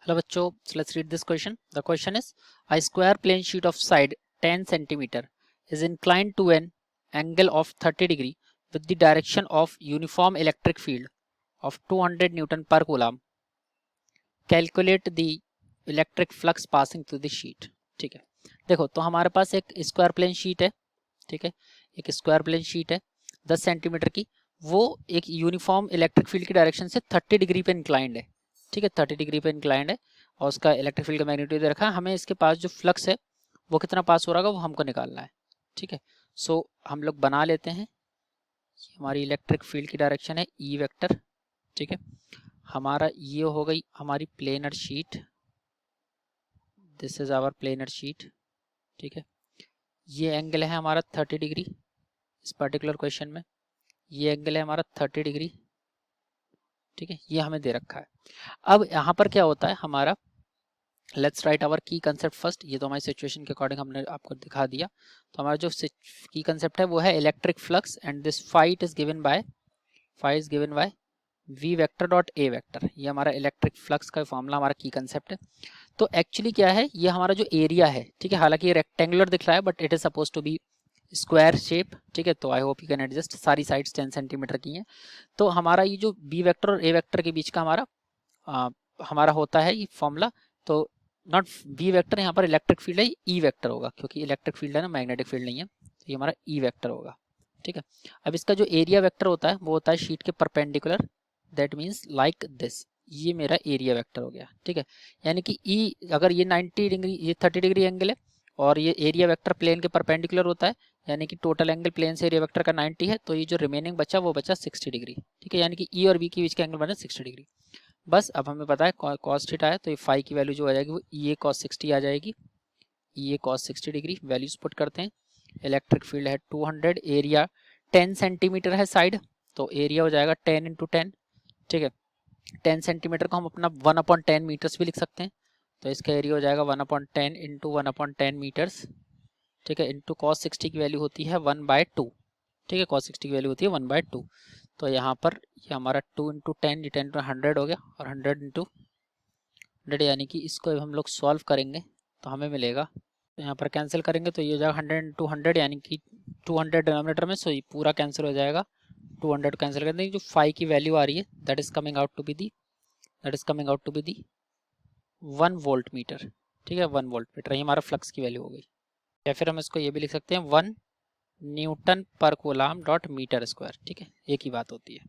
Hello बच्चों, so let's read this question. The question is, a square plane sheet of side 10 centimeter is inclined to an angle of 30 degree with the direction of uniform electric field of 200 Newton per coulomb. Calculate the electric flux passing through the sheet. ठीक है, देखो तो हमारे पास एक square plane sheet है. ठीक है, एक स्क्वायर प्लेन शीट है 10 सेंटीमीटर की. वो एक यूनिफॉर्म इलेक्ट्रिक फील्ड की डायरेक्शन से 30 डिग्री पे इंक्लाइंड है. ठीक है, 30 डिग्री पे इंक्लाइंड है और उसका इलेक्ट्रिक फील्ड का मैग्नीट्यूड दे रखा है. हमें इसके पास जो फ्लक्स है वो कितना पास हो रहा है वो हमको निकालना है. ठीक है, सो हम लोग बना लेते हैं. हमारी इलेक्ट्रिक फील्ड की डायरेक्शन है ई वेक्टर. ठीक है, हमारा ये हो गई हमारी planar sheet. This is our planar sheet. ठीक है, ये एंगल है हमारा 30 डिग्री इस पर्टिकुलर क्वेश्चन में. ये एंगल है हमारा 30 डिग्री. ठीक है, ये हमें दे रखा है. अब यहाँ पर क्या होता है हमारा, लेट्स राइट आवर की कंसेप्ट फर्स्ट. ये तो हमारी सिचुएशन के अकॉर्डिंग हमने आपको दिखा दिया. तो हमारा जो की कंसेप्ट है वो है electric flux and this phi is given by V vector dot A vector. ये हमारा इलेक्ट्रिक फ्लक्स का फॉर्मूला, हमारा की कंसेप्ट है. तो एक्चुअली क्या है, ये हमारा जो एरिया है, ठीक है, हालांकि ये रेक्टेंगुलर दिख रहा है but it is suppose to be square shape. ठीक है, तो I hope you can adjust. सारी साइड्स 10 सेंटीमीटर की हैं. तो हमारा ये जो बी वेक्टर और ए वेक्टर के बीच का हमारा होता है ये फॉर्मूला. तो नॉट बी वेक्टर, यहाँ पर इलेक्ट्रिक फील्ड है, ई वेक्टर होगा क्योंकि इलेक्ट्रिक फील्ड है ना, मैग्नेटिक फील्ड नहीं है. तो ये हमारा ई वेक्टर होगा. ठीक है, अब इसका जो एरिया वेक्टर होता है वो होता है शीट के perpendicular. That means like this. ये मेरा एरिया वेक्टर हो गया. ठीक है, यानी कि ई अगर ये 90 डिग्री, ये 30 डिग्री एंगल है और ये एरिया वेक्टर प्लेन के परपेंडिकुलर होता है, यानी कि टोटल एंगल प्लेन से एरिया वेक्टर का 90 है, तो ये जो रिमेनिंग बचा वो बचा 60 डिग्री. ठीक है, यानी कि ई और बी के बीच का एंगल बना 60 डिग्री. बस अब हमें पता है कॉस थीटा है, तो ये फाई की वैल्यू जो आ जाएगी वो ई ए कॉस 60 आ जाएगी. ई ए कॉस 60 डिग्री वैल्यूज पुट करते हैं. इलेक्ट्रिक फील्ड है 200, एरिया 10 सेंटीमीटर है साइड, तो एरिया हो जाएगा 10 इंटू 10. ठीक है, 10 सेंटीमीटर को हम अपना 1/10 मीटर्स भी लिख सकते हैं. तो इसका एरिया हो जाएगा 1/10 इंटू 1/10 मीटर्स. ठीक है, इंटू कॉस 60 की वैल्यू होती है 1/2. ठीक है, कॉस 60 की वैल्यू होती है 1/2. तो यहाँ पर ये हमारा 2 इंटू 10, ये 10 इंटू 100 हो गया और 100 इंटू 100, यानी कि इसको हम लोग सॉल्व करेंगे तो हमें मिलेगा, तो यहाँ पर कैंसिल करेंगे तो ये हो जाएगा 100 इंटू 100, यानी कि 200 डिनोमिनेटर में. सो ये पूरा कैंसिल हो जाएगा. 200 कैंसिल कर देंगे, जो फाई की वैल्यू आ रही है that is coming out to be the 1 volt metre. ठीक है, 1 वोल्ट मीटर, ये हमारा फ्लक्स की वैल्यू हो गई. या फिर हम इसको ये भी लिख सकते हैं 1 न्यूटन पर कूलम डॉट मीटर स्क्वायर. ठीक है, एक ही बात होती है.